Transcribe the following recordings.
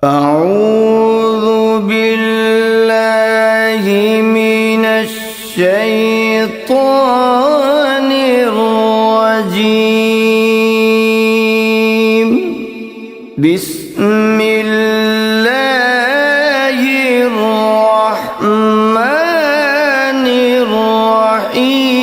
اعوذ باللہ من الشیطان الرجیم بسم اللہ الرحمن الرحیم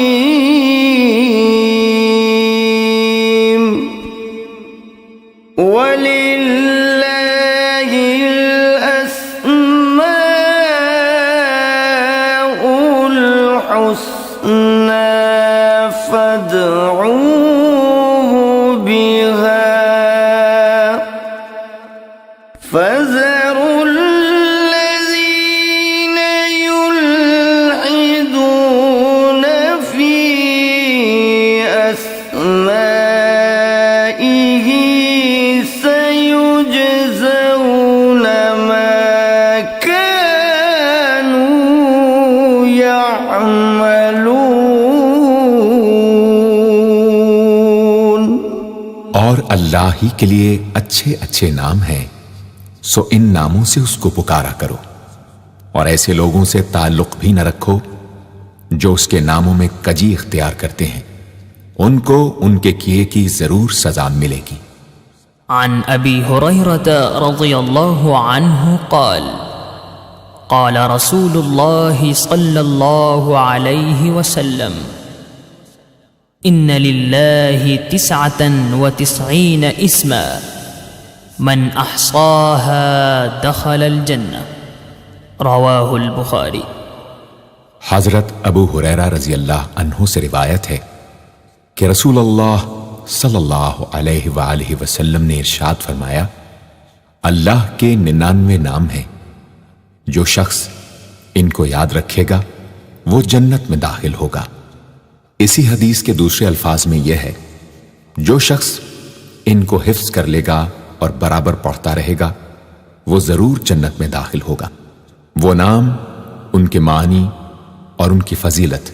فادعوه بها فذروا الذين يلحدون في أسمائه سيجزون ما كانوا يعملون۔ اور اللہ ہی کے لیے اچھے اچھے نام ہیں، سو ان ناموں سے اس کو پکارا کرو، اور ایسے لوگوں سے تعلق بھی نہ رکھو جو اس کے ناموں میں کجی اختیار کرتے ہیں، ان کو ان کے کیے کی ضرور سزا ملے گی۔ عن ابی ہریرہ رضی اللہ عنہ قال قال رسول اللہ صلی اللہ علیہ وسلم ان للہ 99 اسما من احصاها دخل الجنہ، رواہ البخاری۔ حضرت ابو ہریرہ رضی اللہ عنہ سے روایت ہے کہ رسول اللہ صلی اللہ علیہ وآلہ وسلم نے ارشاد فرمایا، اللہ کے 99 نام ہیں، جو شخص ان کو یاد رکھے گا وہ جنت میں داخل ہوگا۔ اسی حدیث کے دوسرے الفاظ میں یہ ہے، جو شخص ان کو حفظ کر لے گا اور برابر پڑھتا رہے گا وہ ضرور جنت میں داخل ہوگا۔ وہ نام، ان کے معنی اور ان کی فضیلت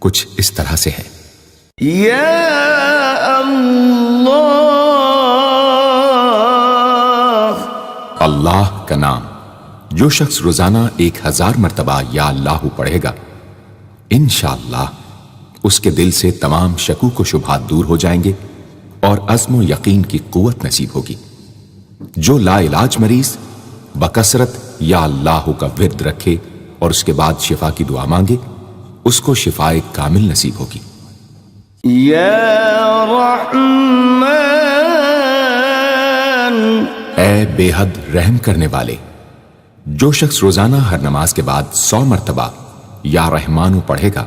کچھ اس طرح سے ہے۔ یا اللہ، اللہ کا نام جو شخص روزانہ 1000 مرتبہ یا اللہ پڑھے گا، انشاءاللہ اس کے دل سے تمام شکوک و شبہات دور ہو جائیں گے اور عزم و یقین کی قوت نصیب ہوگی۔ جو لا علاج مریض بکثرت یا اللہ کا ورد رکھے اور اس کے بعد شفا کی دعا مانگے، اس کو شفائے کامل نصیب ہوگی۔ یا رحمان، اے بے حد رحم کرنے والے، جو شخص روزانہ ہر نماز کے بعد 100 مرتبہ یا رحمانو پڑھے گا،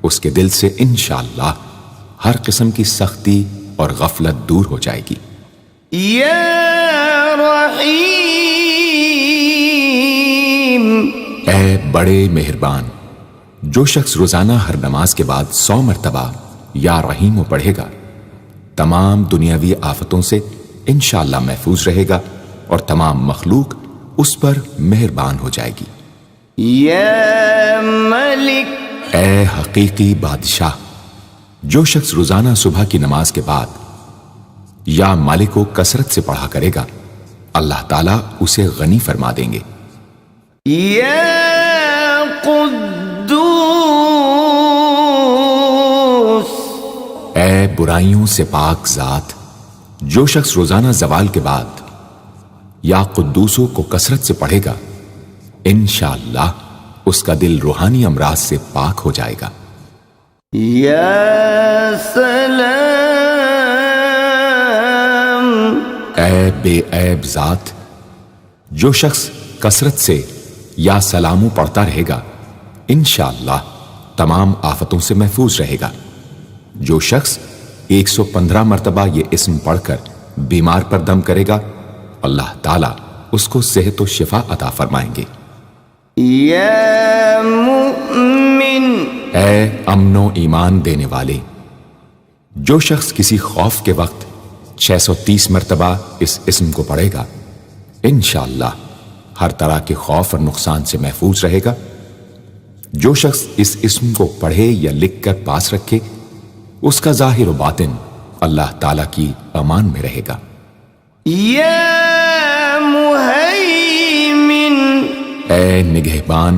اس کے دل سے انشاءاللہ ہر قسم کی سختی اور غفلت دور ہو جائے گی۔ یا رحیم، اے بڑے مہربان، جو شخص روزانہ ہر نماز کے بعد 100 مرتبہ یا رحیمو پڑھے گا، تمام دنیاوی آفتوں سے انشاءاللہ محفوظ رہے گا اور تمام مخلوق اس پر مہربان ہو جائے گی۔ یا ملک، اے حقیقی بادشاہ، جو شخص روزانہ صبح کی نماز کے بعد یا مالک کو کثرت سے پڑھا کرے گا، اللہ تعالیٰ اسے غنی فرما دیں گے۔ یا قدوس، اے برائیوں سے پاک ذات، جو شخص روزانہ زوال کے بعد یا قدوسوں کو کثرت سے پڑھے گا، انشاءاللہ اس کا دل روحانی امراض سے پاک ہو جائے گا۔ یا سلام، اے بے عیب ذات، جو شخص کثرت سے یا سلامو پڑھتا رہے گا، انشاءاللہ تمام آفتوں سے محفوظ رہے گا۔ جو شخص 115 مرتبہ یہ اسم پڑھ کر بیمار پر دم کرے گا، اللہ تعالیٰ اس کو صحت و شفا عطا فرمائیں گے۔ یا مؤمن، اے امن و ایمان دینے والے، جو شخص کسی خوف کے وقت 630 مرتبہ اس اسم کو پڑھے گا، انشاءاللہ ہر طرح کے خوف اور نقصان سے محفوظ رہے گا۔ جو شخص اس اسم کو پڑھے یا لکھ کر پاس رکھے، اس کا ظاہر و باطن اللہ تعالیٰ کی امان میں رہے گا۔ یا مهيمن اے نگہبان،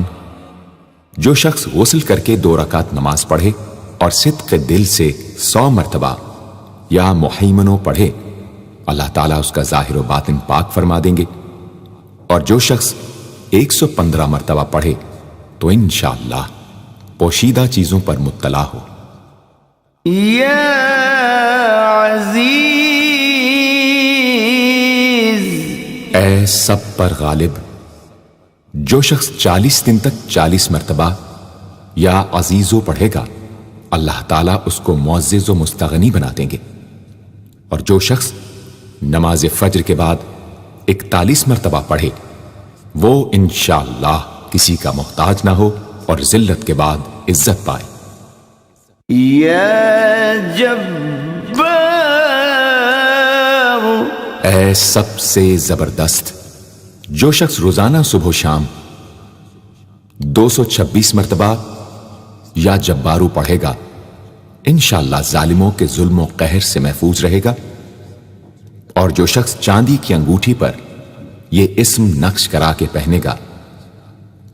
جو شخص غسل کر کے 2 رکعت نماز پڑھے اور صدق دل سے 100 مرتبہ یا محیمنوں پڑھے، اللہ تعالیٰ اس کا ظاہر و باطن پاک فرما دیں گے۔ اور جو شخص 115 مرتبہ پڑھے تو انشاءاللہ پوشیدہ چیزوں پر مطلع ہو۔ يا عزيز اے سب پر غالب، جو شخص 40 دن تک 40 مرتبہ یا عزیزو پڑھے گا، اللہ تعالیٰ اس کو معزز و مستغنی بنا دیں گے۔ اور جو شخص نماز فجر کے بعد 41 مرتبہ پڑھے، وہ انشاءاللہ کسی کا محتاج نہ ہو اور ذلت کے بعد عزت پائے۔ يا جبار اے سب سے زبردست، جو شخص روزانہ صبح و شام 226 مرتبہ یا جبارو پڑھے گا، انشاءاللہ ظالموں کے ظلم و قہر سے محفوظ رہے گا۔ اور جو شخص چاندی کی انگوٹھی پر یہ اسم نقش کرا کے پہنے گا،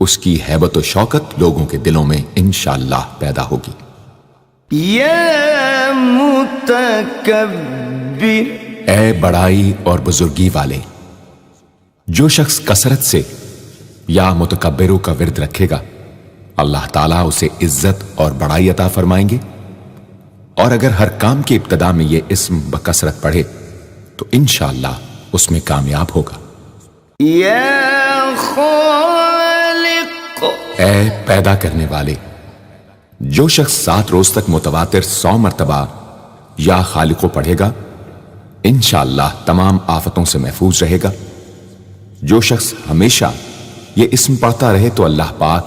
اس کی ہیبت و شوکت لوگوں کے دلوں میں انشاءاللہ پیدا ہوگی۔ يا متكبر اے بڑائی اور بزرگی والے، جو شخص کثرت سے یا متکبروں کا ورد رکھے گا، اللہ تعالیٰ اسے عزت اور بڑائی عطا فرمائیں گے۔ اور اگر ہر کام کی ابتدا میں یہ اسم بکثرت پڑھے تو انشاءاللہ اس میں کامیاب ہوگا۔ يا خالق اے پیدا کرنے والے، جو شخص 7 روز تک متواتر 100 مرتبہ یا خالقو پڑھے گا، انشاءاللہ تمام آفتوں سے محفوظ رہے گا۔ جو شخص ہمیشہ یہ اسم پڑھتا رہے تو اللہ پاک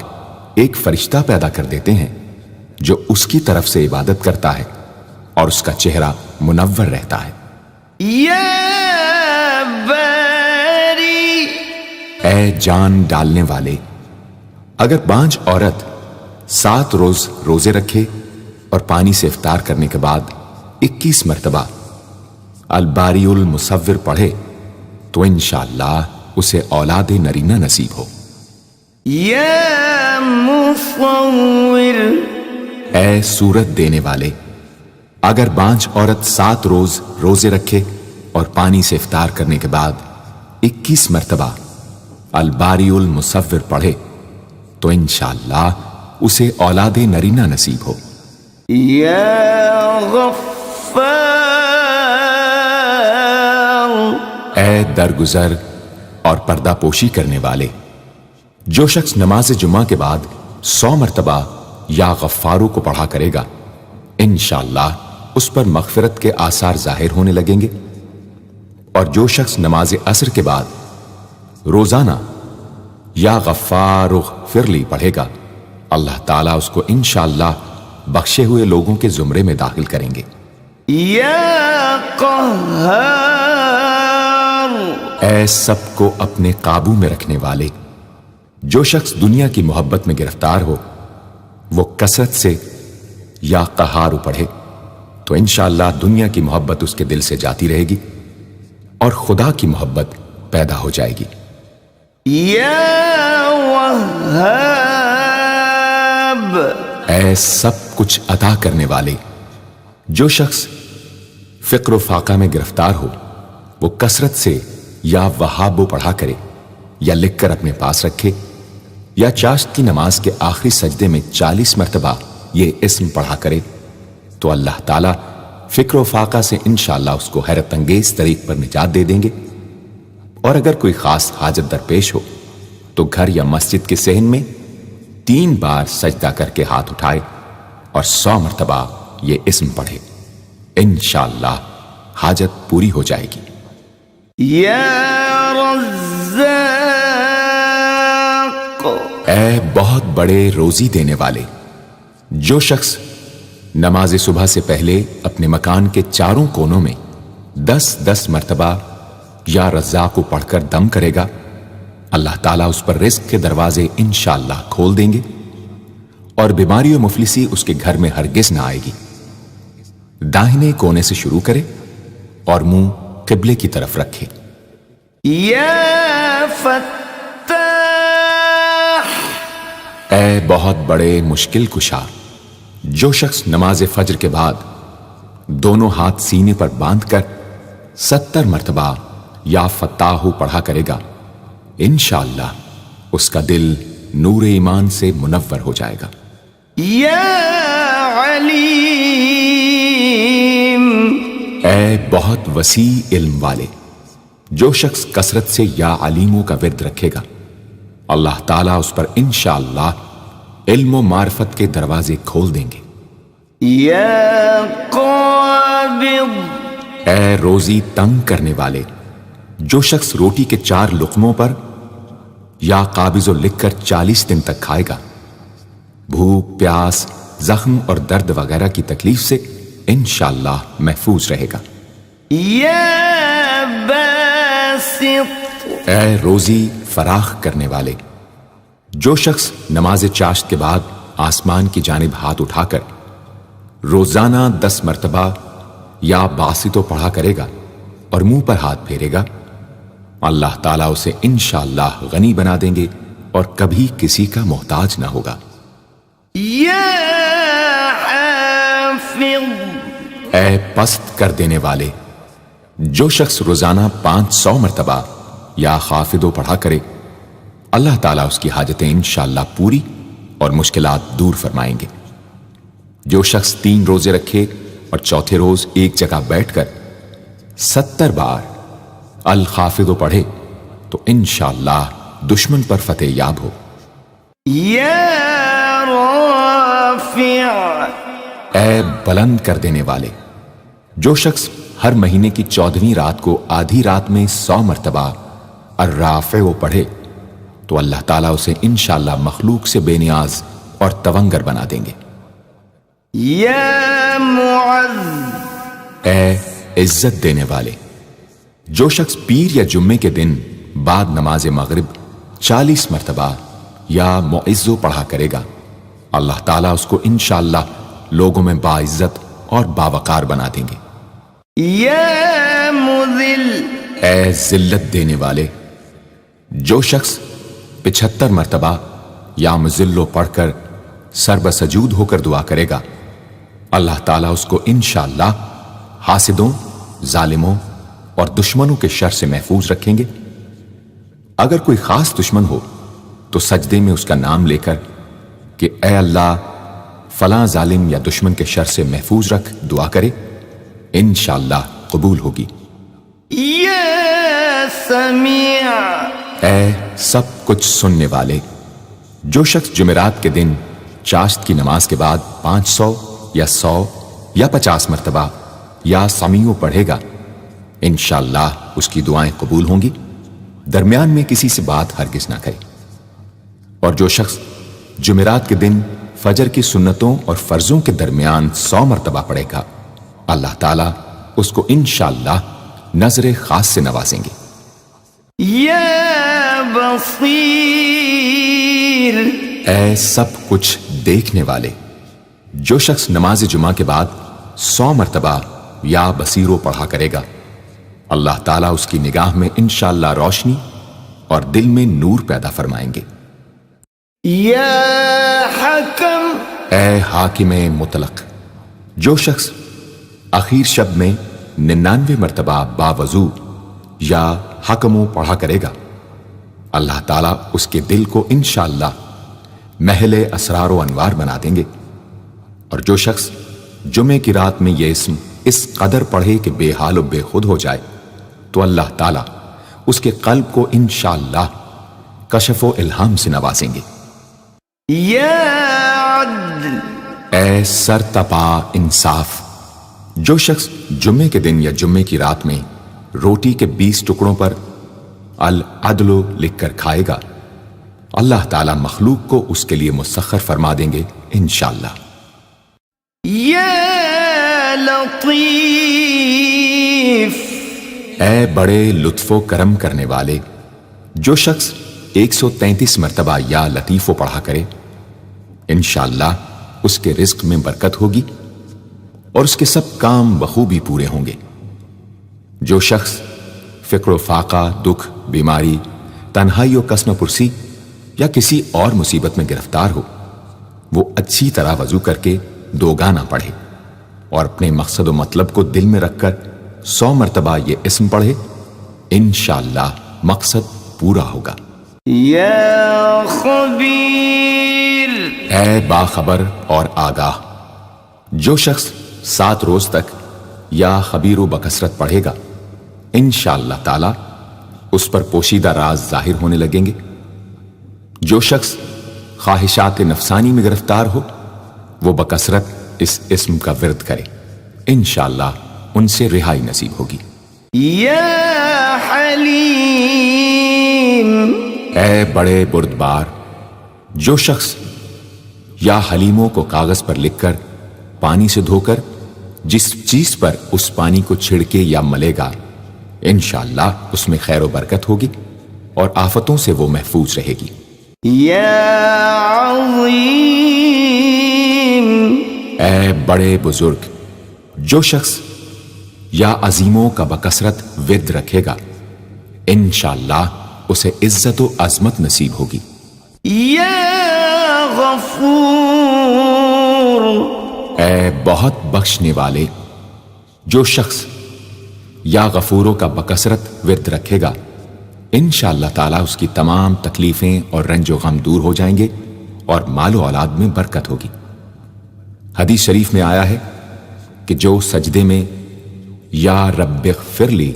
ایک فرشتہ پیدا کر دیتے ہیں جو اس کی طرف سے عبادت کرتا ہے اور اس کا چہرہ منور رہتا ہے۔ يا باري اے جان ڈالنے والے، اگر بانج عورت 7 روز روزے رکھے اور پانی سے افطار کرنے کے بعد 21 مرتبہ الباری المصور پڑھے تو انشاءاللہ اسے اولاد نرینہ نصیب ہو۔ يا مصور اے صورت دینے والے، اگر بانج عورت 7 روز روزے رکھے اور پانی سے افطار کرنے کے بعد 21 مرتبہ الباری المصور پڑھے تو انشاءاللہ اسے اولاد نرینہ نصیب ہو۔ يا غفار اے درگزر اور پردہ پوشی کرنے والے، جو شخص نماز جمعہ کے بعد 100 مرتبہ یا غفارو کو پڑھا کرے گا، انشاءاللہ اس پر مغفرت کے آثار ظاہر ہونے لگیں گے۔ اور جو شخص نماز عصر کے بعد روزانہ یا غفار اغفر لی پڑھے گا، اللہ تعالیٰ اس کو انشاءاللہ بخشے ہوئے لوگوں کے زمرے میں داخل کریں گے۔ يا قهار اے سب کو اپنے قابو میں رکھنے والے، جو شخص دنیا کی محبت میں گرفتار ہو وہ کثرت سے یا قہارو پڑھے تو انشاءاللہ دنیا کی محبت اس کے دل سے جاتی رہے گی اور خدا کی محبت پیدا ہو جائے گی۔ يا وهاب اے سب کچھ عطا کرنے والے، جو شخص فقر و فاقہ میں گرفتار ہو وہ کثرت سے یا وہابو پڑھا کرے یا لکھ کر اپنے پاس رکھے یا چاشت کی نماز کے آخری سجدے میں 40 مرتبہ یہ اسم پڑھا کرے تو اللہ تعالیٰ فکر و فاقہ سے انشاءاللہ اس کو حیرت انگیز طریق پر نجات دے دیں گے۔ اور اگر کوئی خاص حاجت درپیش ہو تو گھر یا مسجد کے صحن میں 3 بار سجدہ کر کے ہاتھ اٹھائے اور 100 مرتبہ یہ اسم پڑھے، انشاءاللہ حاجت پوری ہو جائے گی۔ يا رزاق اے بہت بڑے روزی دینے والے، جو شخص نماز صبح سے پہلے اپنے مکان کے چاروں کونوں میں 10-10 مرتبہ یا رزاق کو پڑھ کر دم کرے گا، اللہ تعالیٰ اس پر رزق کے دروازے انشاءاللہ کھول دیں گے اور بیماری و مفلسی اس کے گھر میں ہرگز نہ آئے گی۔ داہنے کونے سے شروع کرے اور منہ قبلے کی طرف رکھے۔ یا فتاح، اے بہت بڑے مشکل کشا، جو شخص نماز فجر کے بعد دونوں ہاتھ سینے پر باندھ کر 70 مرتبہ یا فتاح پڑھا کرے گا، انشاءاللہ اس کا دل نور ایمان سے منور ہو جائے گا۔ یا علیم، اے بہت وسیع علم والے، جو شخص کثرت سے یا علیموں کا ورد رکھے گا، اللہ تعالیٰ اس پر انشاءاللہ علم و معرفت کے دروازے کھول دیں گے۔ یا قابض، اے روزی تنگ کرنے والے، جو شخص روٹی کے 4 لقموں پر یا قابض و لکھ کر 40 دن تک کھائے گا، بھوک، پیاس، زخم اور درد وغیرہ کی تکلیف سے انشاءاللہ محفوظ رہے گا۔ یا باسط، اے روزی فراخ کرنے والے، جو شخص نماز چاشت کے بعد آسمان کی جانب ہاتھ اٹھا کر روزانہ 10 مرتبہ یا باسطو پڑھا کرے گا اور منہ پر ہاتھ پھیرے گا، اللہ تعالیٰ اسے انشاءاللہ غنی بنا دیں گے اور کبھی کسی کا محتاج نہ ہوگا۔ یا حافظ، اے پست کر دینے والے، جو شخص روزانہ 500 مرتبہ یا خافضو پڑھا کرے، اللہ تعالیٰ اس کی حاجتیں انشاءاللہ پوری اور مشکلات دور فرمائیں گے۔ جو شخص 3 روزے رکھے اور چوتھے روز ایک جگہ بیٹھ کر 70 بار الخافضو پڑھے تو انشاءاللہ دشمن پر فتح یاب ہو۔ یا رافع، اے بلند کر دینے والے، جو شخص ہر مہینے کی 14ویں رات کو آدھی رات میں 100 مرتبہ الرافع پڑھے تو اللہ تعالیٰ اسے انشاءاللہ مخلوق سے بے نیاز اور تونگر بنا دیں گے۔ یا معز، اے عزت دینے والے، جو شخص پیر یا جمعے کے دن بعد نماز مغرب 40 مرتبہ یا معزو پڑھا کرے گا، اللہ تعالیٰ اس کو انشاءاللہ لوگوں میں باعزت اور باوقار بنا دیں گے۔ یا مذل، اے ذلت دینے والے، جو شخص 75 مرتبہ یا مذلو پڑھ کر سر بسجود ہو کر دعا کرے گا، اللہ تعالیٰ اس کو انشاءاللہ حاسدوں، ظالموں اور دشمنوں کے شر سے محفوظ رکھیں گے۔ اگر کوئی خاص دشمن ہو تو سجدے میں اس کا نام لے کر کہ اے اللہ فلاں ظالم یا دشمن کے شر سے محفوظ رکھ دعا کرے، انشاءاللہ قبول ہوگی۔ یا سمیع، اے سب کچھ سننے والے، جو شخص جمعرات کے دن چاشت کی نماز کے بعد 500 یا 100 یا 50 مرتبہ یا سمیع پڑھے گا، انشاءاللہ اس کی دعائیں قبول ہوں گی، درمیان میں کسی سے بات ہرگز نہ کرے۔ اور جو شخص جمعرات کے دن فجر کی سنتوں اور فرضوں کے درمیان 100 مرتبہ پڑھے گا، اللہ تعالیٰ اس کو انشاءاللہ نظر خاص سے نوازیں گے۔ یا بصیر، اے سب کچھ دیکھنے والے، جو شخص نماز جمعہ کے بعد 100 مرتبہ یا بصیرو پڑھا کرے گا، اللہ تعالیٰ اس کی نگاہ میں انشاءاللہ روشنی اور دل میں نور پیدا فرمائیں گے۔ یا حکم، اے حاکم مطلق، جو شخص آخر شب میں 99 مرتبہ باوضو یا حکمو پڑھا کرے گا، اللہ تعالیٰ اس کے دل کو انشاءاللہ محل اسرار و انوار بنا دیں گے۔ اور جو شخص جمعے کی رات میں یہ اسم اس قدر پڑھے کہ بے حال و بے خود ہو جائے تو اللہ تعالیٰ اس کے قلب کو انشاءاللہ کشف و الہام سے نوازیں گے۔ یا عدل، اے سر تپا انصاف، جو شخص جمعے کے دن یا جمعے کی رات میں روٹی کے 20 ٹکڑوں پر العدل لکھ کر کھائے گا، اللہ تعالیٰ مخلوق کو اس کے لیے مسخر فرما دیں گے انشاءاللہ۔ یا لطیف، اے بڑے لطف و کرم کرنے والے، جو شخص 133 مرتبہ یا لطیفو پڑھا کرے، انشاءاللہ اس کے رزق میں برکت ہوگی اور اس کے سب کام بخوبی پورے ہوں گے۔ جو شخص فقر و فاقہ، دکھ، بیماری، تنہائی و قسم پرسی یا کسی اور مصیبت میں گرفتار ہو، وہ اچھی طرح وضو کر کے 2 گانا پڑھے اور اپنے مقصد و مطلب کو دل میں رکھ کر 100 مرتبہ یہ اسم پڑھے، انشاءاللہ مقصد پورا ہوگا۔ یا خبیر، اے باخبر اور آگاہ، جو شخص 7 روز تک یا خبیر و بکثرت پڑھے گا، انشاءاللہ تعالی اس پر پوشیدہ راز ظاہر ہونے لگیں گے۔ جو شخص خواہشات نفسانی میں گرفتار ہو، وہ بکثرت اس اسم کا ورد کرے، انشاءاللہ ان سے رہائی نصیب ہوگی۔ یا حلیم، اے بڑے بردبار، جو شخص یا حلیموں کو کاغذ پر لکھ کر پانی سے دھو کر جس چیز پر اس پانی کو چھڑکے یا ملے گا، انشاءاللہ اس میں خیر و برکت ہوگی اور آفتوں سے وہ محفوظ رہے گی۔ یا عظیم، اے بڑے بزرگ، جو شخص یا عظیموں کا بکثرت ورد رکھے گا، انشاءاللہ اسے عزت و عظمت نصیب ہوگی۔ یا غفور، اے بہت بخشنے والے، جو شخص یا غفوروں کا بکثرت ورد رکھے گا، انشاءاللہ تعالیٰ اس کی تمام تکلیفیں اور رنج و غم دور ہو جائیں گے اور مال و اولاد میں برکت ہوگی۔ حدیث شریف میں آیا ہے کہ جو سجدے میں یا رب اغفر لی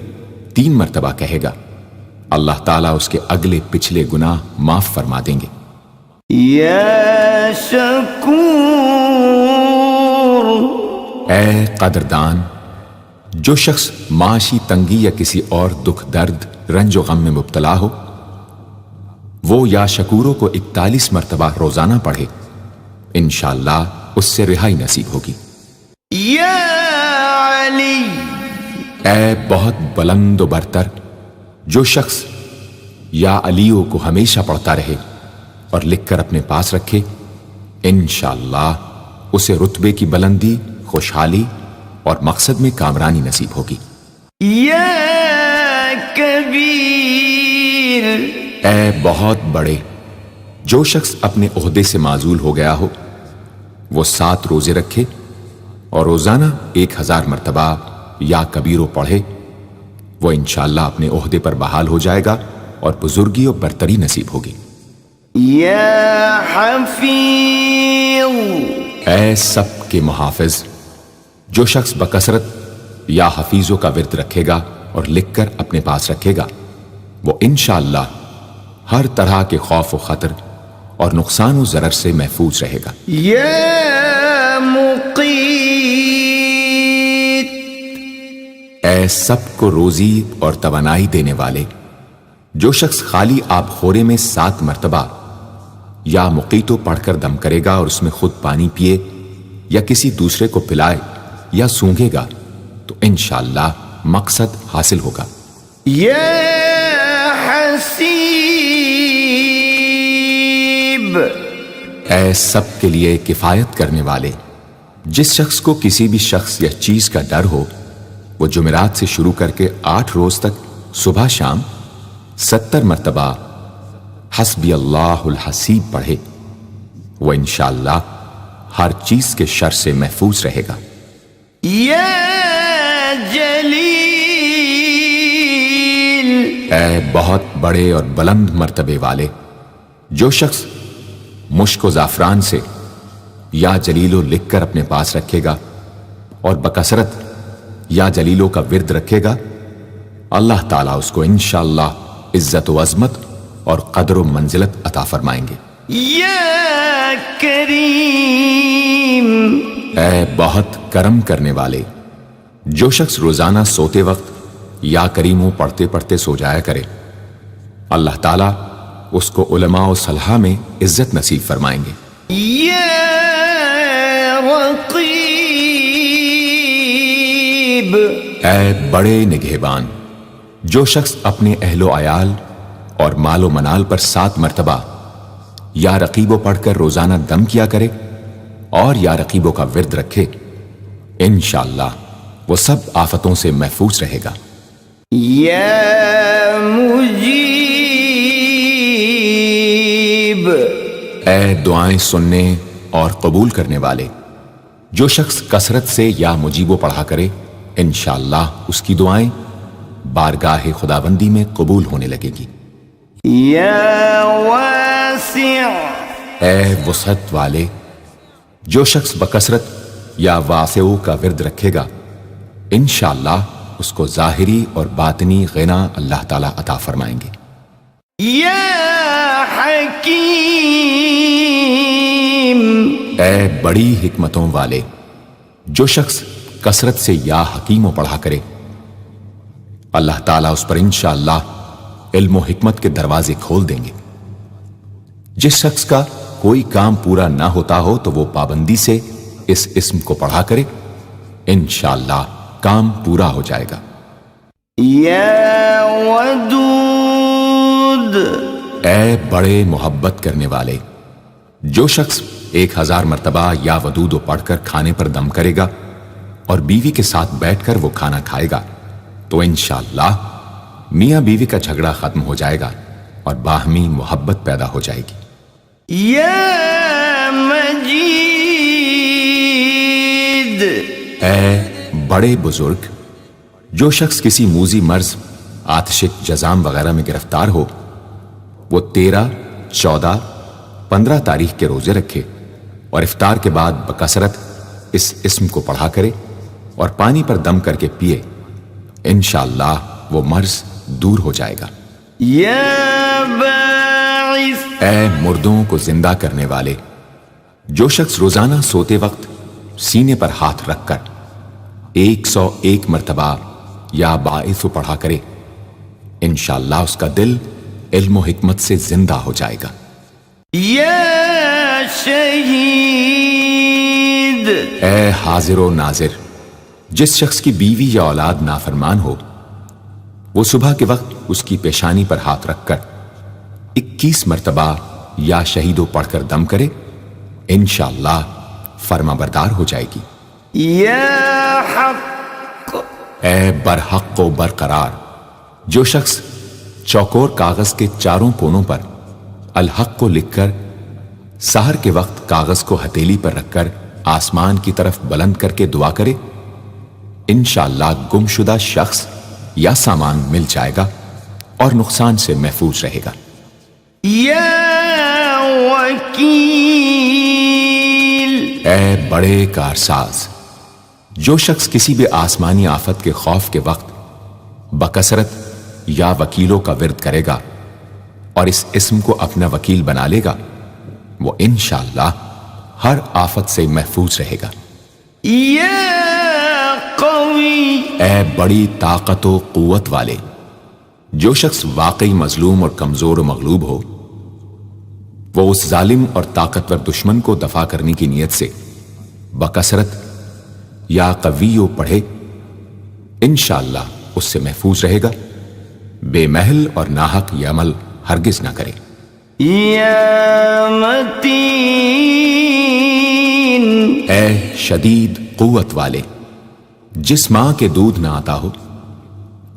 3 مرتبہ کہے گا، اللہ تعالیٰ اس کے اگلے پچھلے گناہ معاف فرما دیں گے۔ یا شکور، اے قدردان، جو شخص معاشی تنگی یا کسی اور دکھ درد رنج و غم میں مبتلا ہو، وہ یا شکوروں کو 41 مرتبہ روزانہ پڑھے، انشاءاللہ اس سے رہائی نصیب ہوگی۔ یا علی، اے بہت بلند و برتر، جو شخص یا علیوں کو ہمیشہ پڑھتا رہے اور لکھ کر اپنے پاس رکھے، انشاءاللہ اسے رتبے کی بلندی، خوشحالی اور مقصد میں کامرانی نصیب ہوگی۔ یا کبیر، اے بہت بڑے، جو شخص اپنے عہدے سے معزول ہو گیا ہو، وہ 7 روزے رکھے اور روزانہ 1000 مرتبہ یا کبیرو پڑھے، وہ انشاءاللہ اپنے عہدے پر بحال ہو جائے گا اور بزرگی و برتری نصیب ہوگی۔ یا حفیظ، اے سب کے محافظ، جو شخص بکثرت یا حفیظوں کا ورد رکھے گا اور لکھ کر اپنے پاس رکھے گا، وہ انشاءاللہ ہر طرح کے خوف و خطر اور نقصان و ضرر سے محفوظ رہے گا۔ یا مقیت، اے سب کو روزی اور توانائی دینے والے، جو شخص خالی آب خورے میں 7 مرتبہ یا مقیتو پڑھ کر دم کرے گا اور اس میں خود پانی پیے یا کسی دوسرے کو پلائے یا سونگے گا، تو انشاءاللہ مقصد حاصل ہوگا۔ یا حسیب، اے سب کے لیے کفایت کرنے والے، جس شخص کو کسی بھی شخص یا چیز کا ڈر ہو، وہ جمعرات سے شروع کر کے 8 روز تک صبح شام 70 مرتبہ حسبی اللہ الحسیب پڑھے، وہ انشاءاللہ ہر چیز کے شر سے محفوظ رہے گا۔ یا جلیل، اے بہت بڑے اور بلند مرتبے والے، جو شخص مشک و زعفران سے یا جلیلو لکھ کر اپنے پاس رکھے گا اور بکثرت یا جلیلوں کا ورد رکھے گا، اللہ تعالیٰ اس کو انشاءاللہ عزت و عظمت اور قدر و منزلت عطا فرمائیں گے۔ یا کریم، اے بہت کرم کرنے والے، جو شخص روزانہ سوتے وقت یا کریموں پڑھتے پڑھتے سو جایا کرے، اللہ تعالیٰ اس کو علماء و صلحاء میں عزت نصیب فرمائیں گے۔ یا رقیب، اے بڑے نگہبان، جو شخص اپنے اہل و عیال اور مال و منال پر 7 مرتبہ یا رقیبو پڑھ کر روزانہ دم کیا کرے اور یا رقیبوں کا ورد رکھے، انشاءاللہ وہ سب آفتوں سے محفوظ رہے گا۔ یا مجیب، اے دعائیں سننے اور قبول کرنے والے، جو شخص کثرت سے یا مجیبو پڑھا کرے انشاءاللہ اس کی دعائیں بارگاہ خداوندی میں قبول ہونے لگے گی۔ یا واسع، اے وسعت والے، جو شخص بکثرت یا واسعو کا ورد رکھے گا انشاءاللہ اس کو ظاہری اور باطنی غنا اللہ تعالیٰ عطا فرمائیں گے۔ یا حکیم، اے بڑی حکمتوں والے، جو شخص کثرت سے یا حکیموں پڑھا کرے اللہ تعالیٰ اس پر انشاءاللہ علم و حکمت کے دروازے کھول دیں گے۔ جس شخص کا کوئی کام پورا نہ ہوتا ہو تو وہ پابندی سے اس اسم کو پڑھا کرے انشاءاللہ کام پورا ہو جائے گا۔ یا ودود، اے بڑے محبت کرنے والے، جو شخص 1000 مرتبہ یا ودود پڑھ کر کھانے پر دم کرے گا اور بیوی کے ساتھ بیٹھ کر وہ کھانا کھائے گا تو انشاءاللہ میاں بیوی کا جھگڑا ختم ہو جائے گا اور باہمی محبت پیدا ہو جائے گی۔ یا مجید، اے بڑے بزرگ، جو شخص کسی موذی مرض، آتشک، جزام وغیرہ میں گرفتار ہو وہ 13، 14، 15 تاریخ کے روزے رکھے اور افطار کے بعد بکثرت اس اسم کو پڑھا کرے اور پانی پر دم کر کے پیے انشاءاللہ وہ مرض دور ہو جائے گا۔ یا باعث، اے مردوں کو زندہ کرنے والے، جو شخص روزانہ سوتے وقت سینے پر ہاتھ رکھ کر 101 مرتبہ یا باعث پڑھا کرے انشاءاللہ اس کا دل علم و حکمت سے زندہ ہو جائے گا۔ یا شہید، اے حاضر و ناظر، جس شخص کی بیوی یا اولاد نافرمان ہو وہ صبح کے وقت اس کی پیشانی پر ہاتھ رکھ کر 21 مرتبہ یا شہیدو پڑھ کر دم کرے انشاءاللہ فرما بردار ہو جائے گی۔ یا حق، اے برحق و برقرار، جو شخص چوکور کاغذ کے چاروں کونوں پر الحق کو لکھ کر سحر کے وقت کاغذ کو ہتھیلی پر رکھ کر آسمان کی طرف بلند کر کے دعا کرے انشاءاللہ گمشدہ شخص یا سامان مل جائے گا اور نقصان سے محفوظ رہے گا۔ یا وکیل، اے بڑے کارساز، جو شخص کسی بھی آسمانی آفت کے خوف کے وقت بکثرت یا وکیلوں کا ورد کرے گا اور اس اسم کو اپنا وکیل بنا لے گا وہ انشاءاللہ ہر آفت سے محفوظ رہے گا۔ یا قوی، اے بڑی طاقت و قوت والے، جو شخص واقعی مظلوم اور کمزور و مغلوب ہو وہ اس ظالم اور طاقتور دشمن کو دفاع کرنے کی نیت سے بکثرت یا قویو پڑھے انشاءاللہ اس سے محفوظ رہے گا، بے محل اور ناحق یہ عمل ہرگز نہ کرے۔ یا متین، اے شدید قوت والے، جس ماں کے دودھ نہ آتا ہو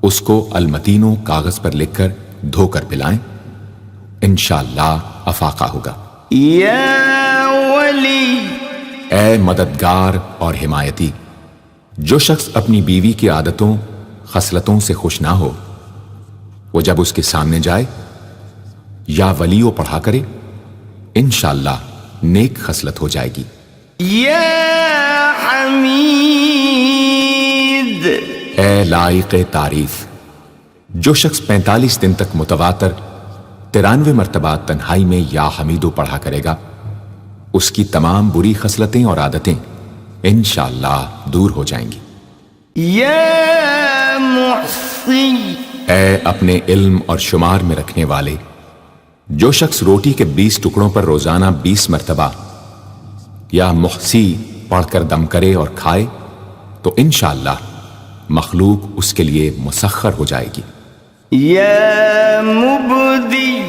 اس کو المتینوں کاغذ پر لکھ کر دھو کر پلائیں انشاءاللہ افاقہ ہوگا۔ یا ولی، اے مددگار اور حمایتی، جو شخص اپنی بیوی کی عادتوں خصلتوں سے خوش نہ ہو وہ جب اس کے سامنے جائے یا ولیو پڑھا کرے انشاءاللہ نیک خصلت ہو جائے گی۔ یا حمید، اے لائق تعریف، جو شخص 45 دن تک متواتر 93 مرتبہ تنہائی میں یا حمیدو پڑھا کرے گا اس کی تمام بری خصلتیں اور عادتیں انشاءاللہ دور ہو جائیں گی۔ یا محصی، اے اپنے علم اور شمار میں رکھنے والے، جو شخص روٹی کے 20 ٹکڑوں پر روزانہ 20 مرتبہ یا محصی پڑھ کر دم کرے اور کھائے تو انشاءاللہ مخلوق اس کے لیے مسخر ہو جائے گی۔ یا مبدی،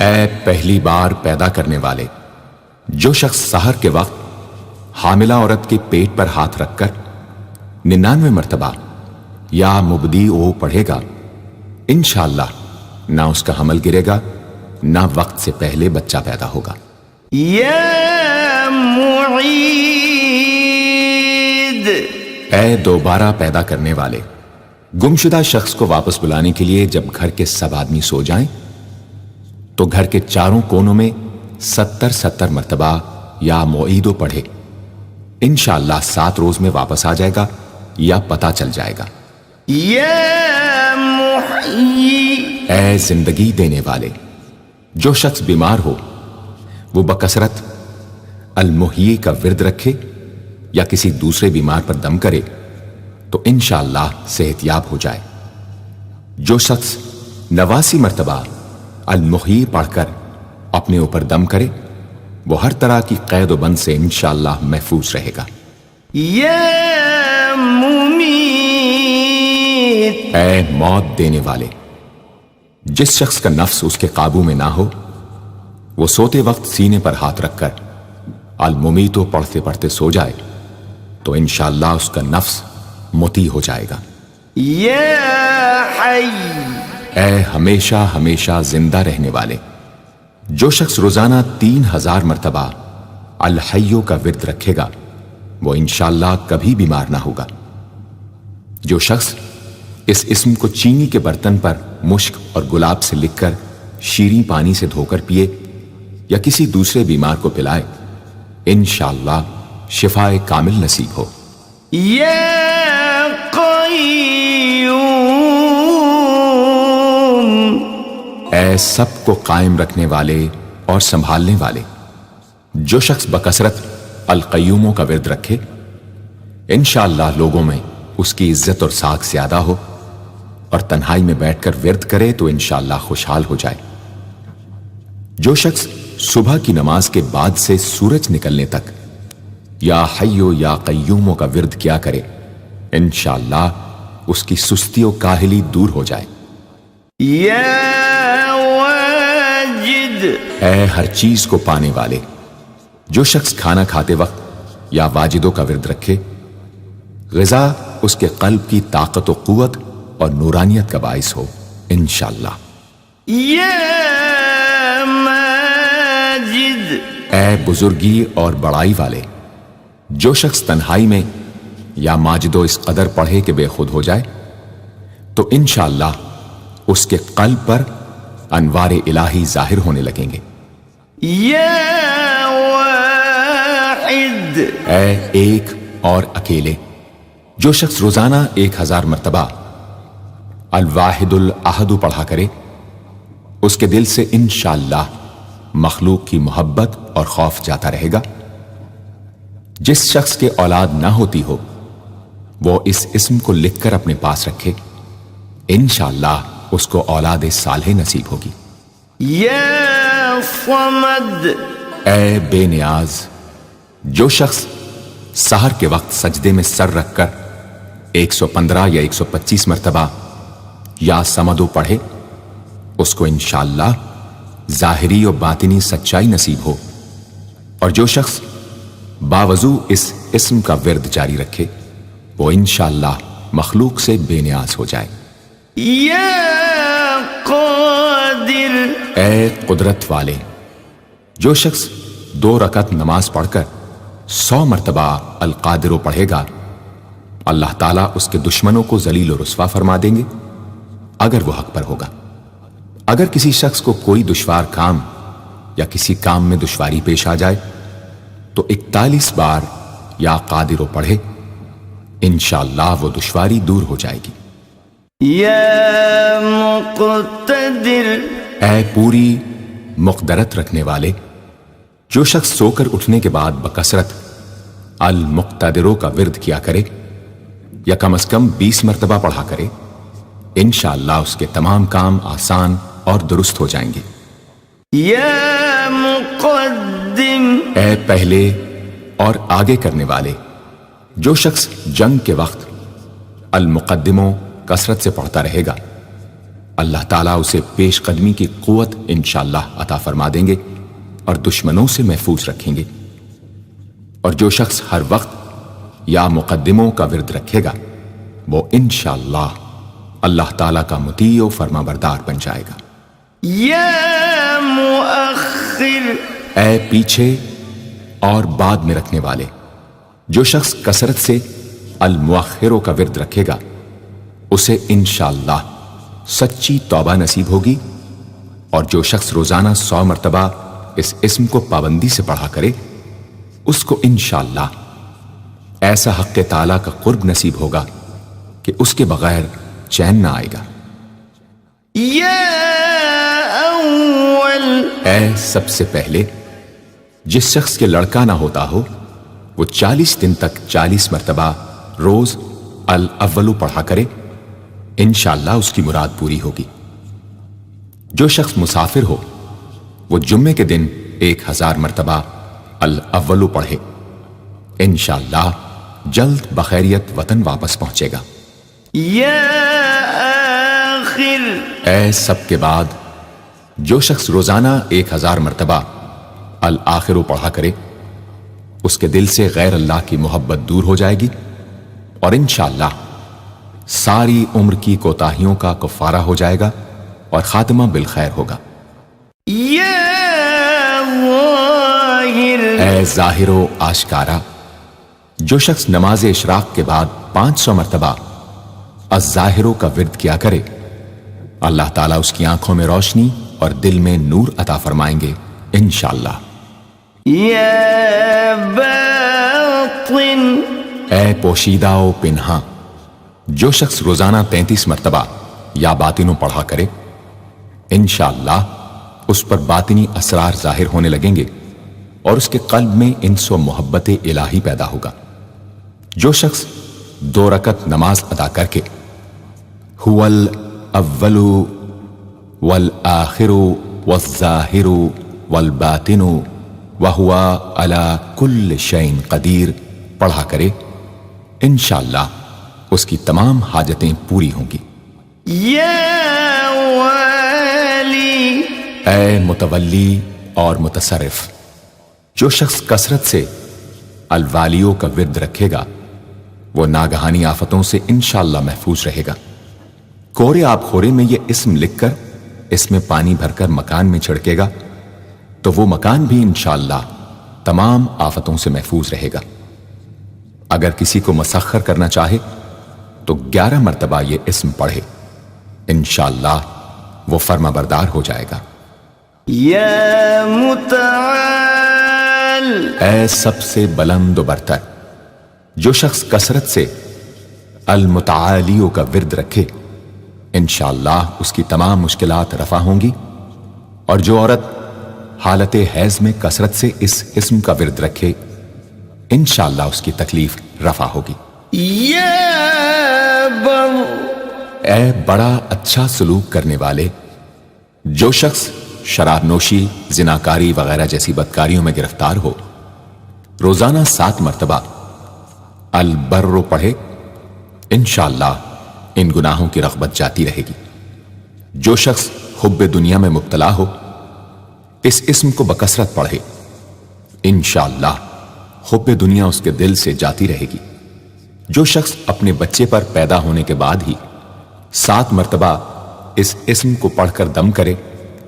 اے پہلی بار پیدا کرنے والے، جو شخص سحر کے وقت حاملہ عورت کے پیٹ پر ہاتھ رکھ کر 99 مرتبہ یا مبدی او پڑھے گا انشاءاللہ نہ اس کا حمل گرے گا نہ وقت سے پہلے بچہ پیدا ہوگا۔ یا معید، اے دوبارہ پیدا کرنے والے، گمشدہ شخص کو واپس بلانے کے لیے جب گھر کے سب آدمی سو جائیں تو گھر کے چاروں کونوں میں 70 مرتبہ یا معیدو پڑھے، انشاءاللہ 7 روز میں واپس آ جائے گا یا پتہ چل جائے گا۔ یا محیی، اے زندگی دینے والے، جو شخص بیمار ہو وہ بکثرت المحیی کا ورد رکھے یا کسی دوسرے بیمار پر دم کرے تو انشاءاللہ صحت یاب ہو جائے۔ جو شخص 89 مرتبہ المحیی پڑھ کر اپنے اوپر دم کرے وہ ہر طرح کی قید و بند سے انشاءاللہ محفوظ رہے گا۔ یا ممیت، اے موت دینے والے، جس شخص کا نفس اس کے قابو میں نہ ہو وہ سوتے وقت سینے پر ہاتھ رکھ کر الممیتو پڑھتے پڑھتے سو جائے تو انشاءاللہ اس کا نفس مطیع ہو جائے گا۔ یا حی، اے ہمیشہ ہمیشہ زندہ رہنے والے، جو شخص روزانہ 3000 مرتبہ الحیو کا ورد رکھے گا وہ انشاءاللہ کبھی بیمار نہ ہوگا۔ جو شخص اس اسم کو چینی کے برتن پر مشک اور گلاب سے لکھ کر شیریں پانی سے دھو کر پیے یا کسی دوسرے بیمار کو پلائے انشاءاللہ شفائے کامل نصیب ہو۔ یا قیوم، اے سب کو قائم رکھنے والے اور سنبھالنے والے، جو شخص بکثرت القیوموں کا ورد رکھے انشاءاللہ لوگوں میں اس کی عزت اور ساکھ زیادہ ہو، اور تنہائی میں بیٹھ کر ورد کرے تو انشاءاللہ خوشحال ہو جائے۔ جو شخص صبح کی نماز کے بعد سے سورج نکلنے تک یا حیو یا قیوموں کا ورد کیا کرے انشاءاللہ اس کی سستی و کاہلی دور ہو جائے۔ یا واجد، اے ہر چیز کو پانے والے، جو شخص کھانا کھاتے وقت یا واجدوں کا ورد رکھے غذا اس کے قلب کی طاقت و قوت اور نورانیت کا باعث ہو انشاءاللہ۔ یا ماجد، اے بزرگی اور بڑائی والے، جو شخص تنہائی میں یا ماجدو اس قدر پڑھے کہ بے خود ہو جائے تو انشاءاللہ اس کے قلب پر انوار الہی ظاہر ہونے لگیں گے۔ یا واحد، اے ایک اور اکیلے، جو شخص روزانہ 1000 مرتبہ الواحد الاحد پڑھا کرے اس کے دل سے انشاءاللہ مخلوق کی محبت اور خوف جاتا رہے گا۔ جس شخص کے اولاد نہ ہوتی ہو وہ اس اسم کو لکھ کر اپنے پاس رکھے انشاءاللہ اس کو اولاد صالح نصیب ہوگی۔ یا صمد، اے بے نیاز، جو شخص سحر کے وقت سجدے میں سر رکھ کر 115 یا 125 مرتبہ یا سمدو پڑھے اس کو انشاءاللہ ظاہری و باطنی سچائی نصیب ہو، اور جو شخص باوضو اس اسم کا ورد جاری رکھے وہ انشاءاللہ مخلوق سے بے نیاز ہو جائے۔ یا قادر، اے قدرت والے، جو شخص 2 رکعت نماز پڑھ کر 100 مرتبہ القادر پڑھے گا اللہ تعالیٰ اس کے دشمنوں کو ذلیل و رسوا فرما دیں گے اگر وہ حق پر ہوگا۔ اگر کسی شخص کو کوئی دشوار کام یا کسی کام میں دشواری پیش آ جائے تو 41 بار یا قادر پڑھے انشاءاللہ وہ دشواری دور ہو جائے گی۔ یا مقتدر، اے پوری مقدرت رکھنے والے، جو شخص سو کر اٹھنے کے بعد بکثرت المقتدروں کا ورد کیا کرے یا کم از کم 20 مرتبہ پڑھا کرے انشاءاللہ اس کے تمام کام آسان اور درست ہو جائیں گے۔ یا مقدم، اے پہلے اور آگے کرنے والے، جو شخص جنگ کے وقت المقدموں کثرت سے پڑھتا رہے گا اللہ تعالیٰ اسے پیش قدمی کی قوت انشاءاللہ عطا فرما دیں گے اور دشمنوں سے محفوظ رکھیں گے۔ اور جو شخص ہر وقت یا مقدموں کا ورد رکھے گا وہ انشاءاللہ اللہ تعالیٰ کا مطیع و فرما بردار بن جائے گا۔ یا مؤخر، اے پیچھے اور بعد میں رکھنے والے، جو شخص کثرت سے المؤخروں کا ورد رکھے گا اسے انشاءاللہ سچی توبہ نصیب ہوگی، اور جو شخص روزانہ 100 مرتبہ اس اسم کو پابندی سے پڑھا کرے اس کو انشاءاللہ ایسا حق تعالیٰ کا قرب نصیب ہوگا کہ اس کے بغیر چین نہ آئے گا۔ یا اول، اے سب سے پہلے جس شخص کے لڑکا نہ ہوتا ہو وہ 40 دن تک 40 مرتبہ روز الاولو پڑھا کرے، انشاءاللہ اس کی مراد پوری ہوگی۔ جو شخص مسافر ہو وہ جمعے کے دن 1000 مرتبہ الاولو پڑھے، انشاءاللہ جلد بخیریت وطن واپس پہنچے گا۔ یا آخر، اے سب کے بعد جو شخص روزانہ 1000 مرتبہ الآخرو پڑھا کرے اس کے دل سے غیر اللہ کی محبت دور ہو جائے گی، اور انشاءاللہ ساری عمر کی کوتاہیوں کا کفارہ ہو جائے گا اور خاتمہ بالخیر ہوگا۔ یا ظاہر، اے ظاہر و آشکارا، جو شخص نماز اشراق کے بعد 500 مرتبہ الظاہرو کا ورد کیا کرے اللہ تعالیٰ اس کی آنکھوں میں روشنی اور دل میں نور عطا فرمائیں گے انشاءاللہ۔ یا باطن، اے پوشیدہ و پنہاں، جو شخص روزانہ 33 مرتبہ یا باطنوں پڑھا کرے انشاءاللہ اس پر باطنی اسرار ظاہر ہونے لگیں گے اور اس کے قلب میں انس و محبت الہی پیدا ہوگا۔ جو شخص 2 رکعت نماز ادا کر کے هو الاول والآخر والظاہر والباطن وهو على كل شيء قدیر پڑھا کرے انشاءاللہ اس کی تمام حاجتیں پوری ہوں گی۔ یا والی، اے متولی اور متصرف، جو شخص کثرت سے الوالیوں کا ورد رکھے گا وہ ناگہانی آفتوں سے انشاءاللہ محفوظ رہے گا۔ کورے آب خورے میں یہ اسم لکھ کر اس میں پانی بھر کر مکان میں چھڑکے گا تو وہ مکان بھی انشاءاللہ تمام آفتوں سے محفوظ رہے گا۔ اگر کسی کو مسخر کرنا چاہے تو 11 مرتبہ یہ اسم پڑھے، انشاءاللہ وہ فرما بردار ہو جائے گا۔ یا متعال، اے سب سے بلند و برتر، جو شخص کثرت سے المتعالیوں کا ورد رکھے انشاءاللہ اس کی تمام مشکلات رفع ہوں گی، اور جو عورت حالت حیض میں کثرت سے اس اسم کا ورد رکھے انشاءاللہ اس کی تکلیف رفع ہوگی۔ یا بر، اے بڑا اچھا سلوک کرنے والے، جو شخص شراب نوشی، زناکاری وغیرہ جیسی بدکاریوں میں گرفتار ہو روزانہ 7 مرتبہ البر پڑھے انشاءاللہ ان گناہوں کی رغبت جاتی رہے گی۔ جو شخص حب دنیا میں مبتلا ہو اس اسم کو بکثرت پڑھے انشاءاللہ حب دنیا اس کے دل سے جاتی رہے گی۔ جو شخص اپنے بچے پر پیدا ہونے کے بعد ہی 7 مرتبہ اس اسم کو پڑھ کر دم کرے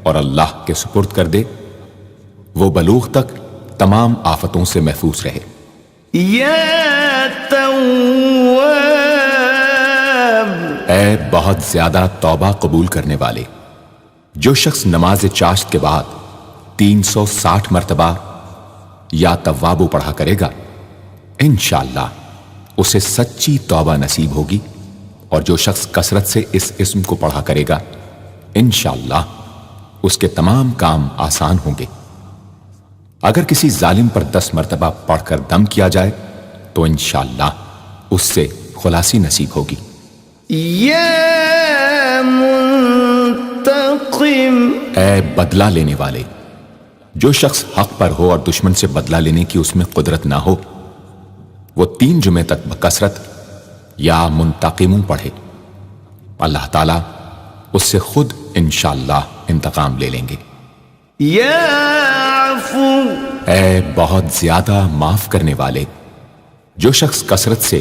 اور اللہ کے سپرد کر دے وہ بلوغ تک تمام آفتوں سے محفوظ رہے۔ یا تواب، اے بہت زیادہ توبہ قبول کرنے والے، جو شخص نماز چاشت کے بعد 360 مرتبہ یا توابو پڑھا کرے گا انشاءاللہ اسے سچی توبہ نصیب ہوگی، اور جو شخص کثرت سے اس اسم کو پڑھا کرے گا انشاءاللہ اس کے تمام کام آسان ہوں گے۔ اگر کسی ظالم پر 10 مرتبہ پڑھ کر دم کیا جائے تو انشاءاللہ اس سے خلاصی نصیب ہوگی۔ یا منتقم، اے بدلہ لینے والے، جو شخص حق پر ہو اور دشمن سے بدلہ لینے کی اس میں قدرت نہ ہو وہ 3 جمعے تک بکثرت یا منتقموں پڑھے، اللہ تعالیٰ اس سے خود انشاءاللہ انتقام لے لیں گے۔ یا عفو، اے بہت زیادہ معاف کرنے والے، جو شخص کثرت سے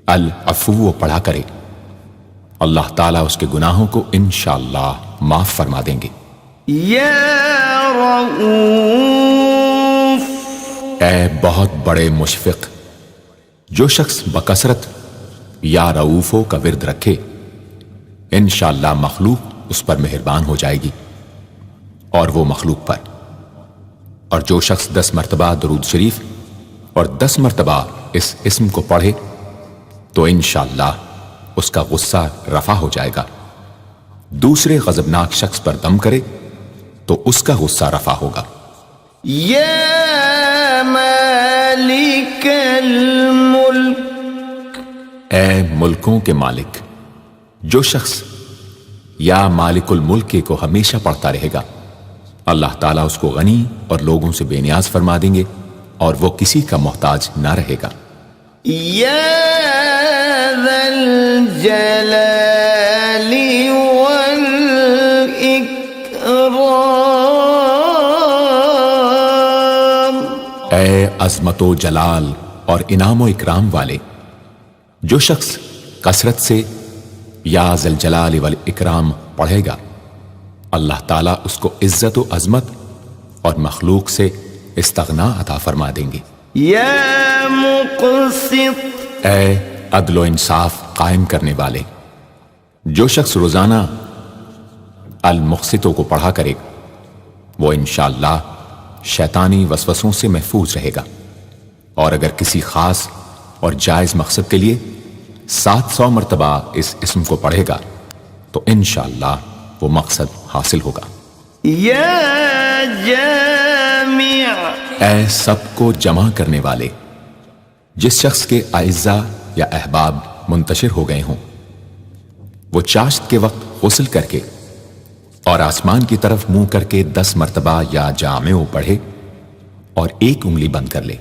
العفو پڑھا کرے اللہ تعالیٰ اس کے گناہوں کو انشاءاللہ معاف فرما دیں گے۔ یا رؤوف، اے بہت بڑے مشفق، جو شخص بکثرت یا رؤوفو کا ورد رکھے انشاءاللہ مخلوق اس پر مہربان ہو جائے گی اور وہ مخلوق پر، اور جو شخص 10 مرتبہ درود شریف اور 10 مرتبہ اس اسم کو پڑھے تو انشاءاللہ اس کا غصہ رفع ہو جائے گا۔ دوسرے غضبناک شخص پر دم کرے تو اس کا غصہ رفع ہوگا۔ یا مالک الملک، اے ملکوں کے مالک، جو شخص یا مالک الملک کو ہمیشہ پڑھتا رہے گا اللہ تعالیٰ اس کو غنی اور لوگوں سے بے نیاز فرما دیں گے اور وہ کسی کا محتاج نہ رہے گا۔ یا ذا الجلال والاکرام، اے عظمت و جلال اور انعام و اکرام والے، جو شخص کثرت سے یا ذا الجلال والاکرام پڑھے گا اللہ تعالیٰ اس کو عزت و عظمت اور مخلوق سے استغنا عطا فرما دیں گے۔ یا مقسط، اے عدل و انصاف قائم کرنے والے، جو شخص روزانہ المقسطوں کو پڑھا کرے وہ انشاءاللہ شیطانی وسوسوں سے محفوظ رہے گا، اور اگر کسی خاص اور جائز مقصد کے لیے 700 مرتبہ اس اسم کو پڑھے گا تو انشاءاللہ وہ مقصد حاصل ہوگا۔ یا جامع، اے سب کو جمع کرنے والے، جس شخص کے اعزا یا احباب منتشر ہو گئے ہوں وہ چاشت کے وقت غسل کر کے اور آسمان کی طرف منہ کر کے 10 مرتبہ یا جامع پڑھے اور ایک انگلی بند کر لے،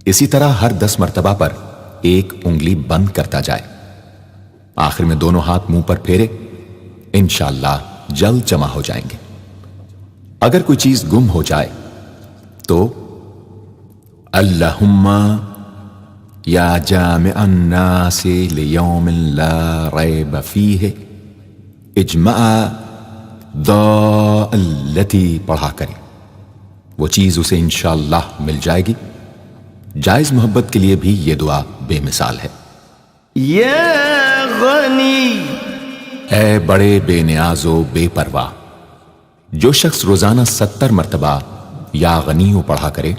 اسی طرح ہر 10 مرتبہ پر ایک انگلی بند کرتا جائے، آخر میں دونوں ہاتھ منہ پر پھیرے، انشاءاللہ جلد جمع ہو جائیں گے۔ اگر کوئی چیز گم ہو جائے تو اللہم یا جامع الناس لیوم لا ریب فیہ اجمع التی پڑھا کرے، وہ چیز اسے انشاءاللہ مل جائے گی۔ جائز محبت کے لیے بھی یہ دعا بے مثال ہے۔ یا غنی، اے بڑے بے نیاز و بے پرواہ، جو شخص روزانہ 70 مرتبہ یا غنیوں پڑھا کرے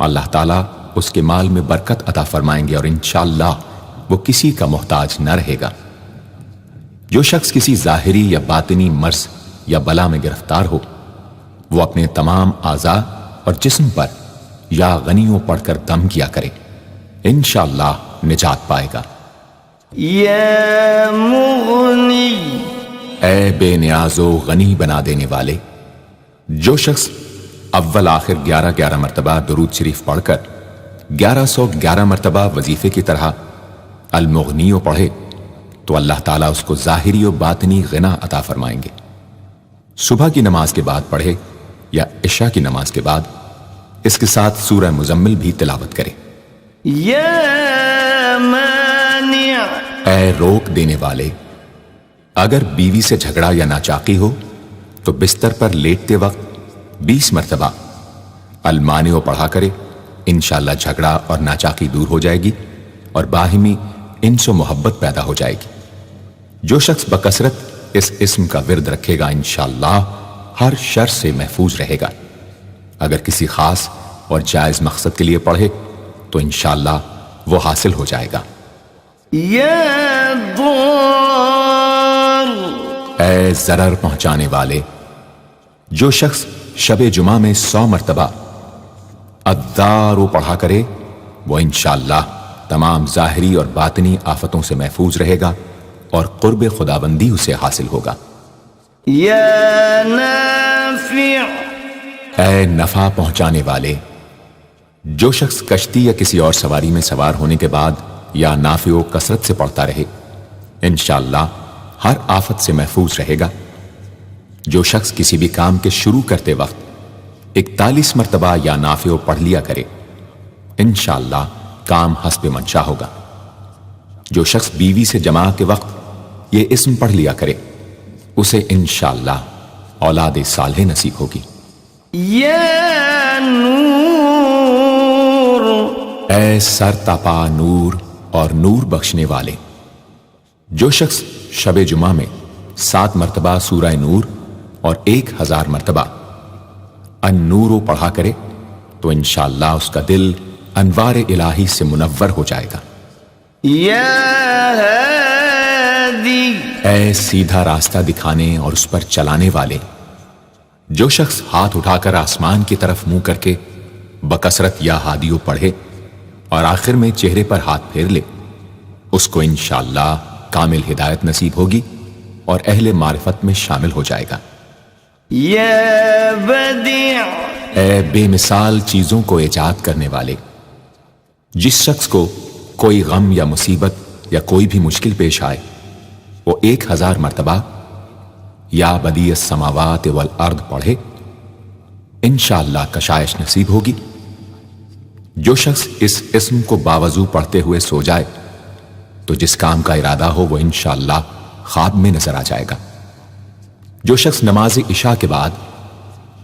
اللہ تعالیٰ اس کے مال میں برکت عطا فرمائیں گے اور انشاءاللہ وہ کسی کا محتاج نہ رہے گا۔ جو شخص کسی ظاہری یا باطنی مرض یا بلا میں گرفتار ہو وہ اپنے تمام اعضاء اور جسم پر یا غنیوں پڑھ کر دم کیا کرے، انشاءاللہ نجات پائے گا۔ یا مغنی، اے بے نیاز و غنی بنا دینے والے، جو شخص اول آخر 11 مرتبہ درود شریف پڑھ کر 1111 مرتبہ وظیفے کی طرح المغنیوں پڑھے تو اللہ تعالیٰ اس کو ظاہری و باطنی غنا عطا فرمائیں گے۔ صبح کی نماز کے بعد پڑھے یا عشاء کی نماز کے بعد اس کے ساتھ سورہ مزمل بھی تلاوت کرے۔ یا مانع، اے روک دینے والے، اگر بیوی سے جھگڑا یا ناچاقی ہو تو بستر پر لیٹتے وقت 20 مرتبہ المانع پڑھا کرے، انشاءاللہ جھگڑا اور ناچاقی دور ہو جائے گی اور باہمی انس و محبت پیدا ہو جائے گی۔ جو شخص بکثرت اس اسم کا ورد رکھے گا انشاءاللہ ہر شر سے محفوظ رہے گا۔ اگر کسی خاص اور جائز مقصد کے لیے پڑھے تو انشاءاللہ وہ حاصل ہو جائے گا۔ یا ضار، اے ضرر پہنچانے والے، جو شخص شب جمعہ میں 100 مرتبہ الدار پڑھا کرے وہ انشاءاللہ تمام ظاہری اور باطنی آفتوں سے محفوظ رہے گا اور قرب خداوندی اسے حاصل ہوگا۔ یا نافع، اے نفع پہنچانے والے، جو شخص کشتی یا کسی اور سواری میں سوار ہونے کے بعد یا نافع و کثرت سے پڑھتا رہے انشاءاللہ ہر آفت سے محفوظ رہے گا۔ جو شخص کسی بھی کام کے شروع کرتے وقت 41 مرتبہ یا نافع پڑھ لیا کرے انشاءاللہ کام حسب منشا ہوگا۔ جو شخص بیوی سے جماع کے وقت یہ اسم پڑھ لیا کرے، اسے انشاءاللہ اولاد صالح نصیب ہوگی۔ یا نور، اے سر تپا نور اور نور بخشنے والے، جو شخص شب جمعہ میں 7 مرتبہ سورہ نور اور 1000 مرتبہ النور پڑھا کرے تو انشاءاللہ اس کا دل انوار الہی سے منور ہو جائے گا۔ یا ہادی، اے سیدھا راستہ دکھانے اور اس پر چلانے والے، جو شخص ہاتھ اٹھا کر آسمان کی طرف منہ کر کے بکثرت یا ہادیو پڑھے اور آخر میں چہرے پر ہاتھ پھیر لے، اس کو انشاءاللہ کامل ہدایت نصیب ہوگی اور اہل معرفت میں شامل ہو جائے گا۔ یا بدیع، اے بے مثال چیزوں کو ایجاد کرنے والے، جس شخص کو کوئی غم یا مصیبت یا کوئی بھی مشکل پیش آئے وہ 1000 مرتبہ یا بدیع السماوات والارض پڑھے، انشاءاللہ کشائش نصیب ہوگی۔ جو شخص اس اسم کو باوضو پڑھتے ہوئے سو جائے تو جس کام کا ارادہ ہو وہ انشاءاللہ خواب میں نظر آ جائے گا۔ جو شخص نماز عشاء کے بعد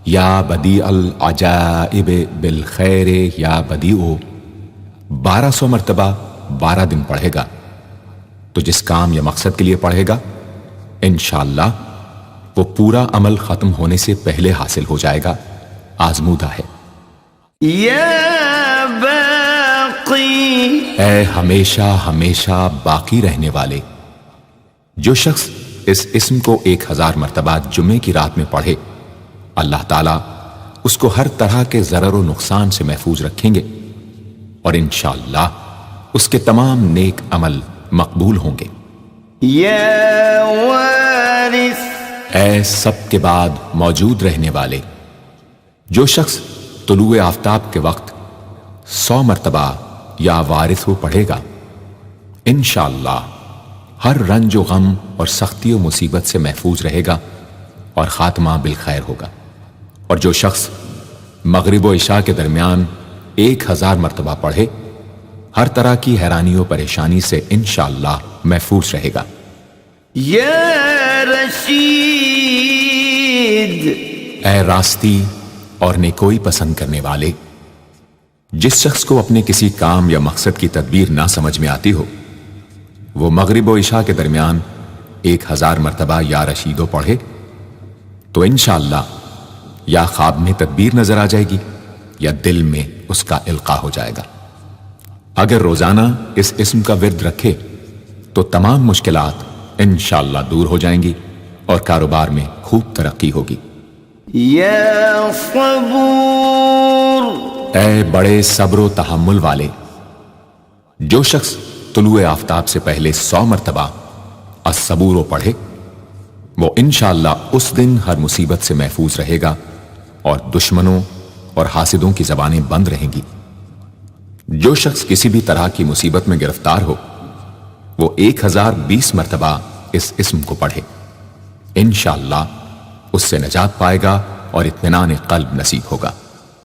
یا بدیع العجائب بالخیر یا بدیع 1200 مرتبہ 12 دن پڑھے گا تو جس کام یا مقصد کے لیے پڑھے گا انشاءاللہ وہ پورا عمل ختم ہونے سے پہلے حاصل ہو جائے گا، آزمودہ ہے۔ یا باقی، اے ہمیشہ ہمیشہ باقی رہنے والے، جو شخص اس اسم کو 1000 مرتبہ جمعے کی رات میں پڑھے اللہ تعالیٰ اس کو ہر طرح کے ضرر و نقصان سے محفوظ رکھیں گے اور انشاءاللہ اس کے تمام نیک عمل مقبول ہوں گے۔ یا وارث، اے سب کے بعد موجود رہنے والے، جو شخص طلوع آفتاب کے وقت 100 مرتبہ یا وارث ہو پڑھے گا انشاءاللہ ہر رنج و غم اور سختی و مصیبت سے محفوظ رہے گا اور خاتمہ بالخیر ہوگا۔ اور جو شخص مغرب و عشاء کے درمیان 1000 مرتبہ پڑھے ہر طرح کی حیرانی و پریشانی سے انشاءاللہ محفوظ رہے گا۔ یا رشید، اے راستی اور نیکوئی پسند کرنے والے، جس شخص کو اپنے کسی کام یا مقصد کی تدبیر نہ سمجھ میں آتی ہو وہ مغرب و عشاء کے درمیان 1000 مرتبہ یا رشیدو پڑھے تو انشاءاللہ یا خواب میں تدبیر نظر آ جائے گی یا دل میں اس کا القاء ہو جائے گا۔ اگر روزانہ اس اسم کا ورد رکھے تو تمام مشکلات انشاءاللہ دور ہو جائیں گی اور کاروبار میں خوب ترقی ہوگی۔ یا صبور، اے بڑے صبر و تحمل والے، جو شخص طلوع آفتاب سے پہلے 100 مرتبہ الصبور پڑھے وہ انشاءاللہ اس دن ہر مصیبت سے محفوظ رہے گا اور دشمنوں اور حاسدوں کی زبانیں بند رہیں گی۔ جو شخص کسی بھی طرح کی مصیبت میں گرفتار ہو وہ 1020 مرتبہ اس اسم کو پڑھے، انشاءاللہ اس سے نجات پائے گا اور اطمینان قلب نصیب ہوگا۔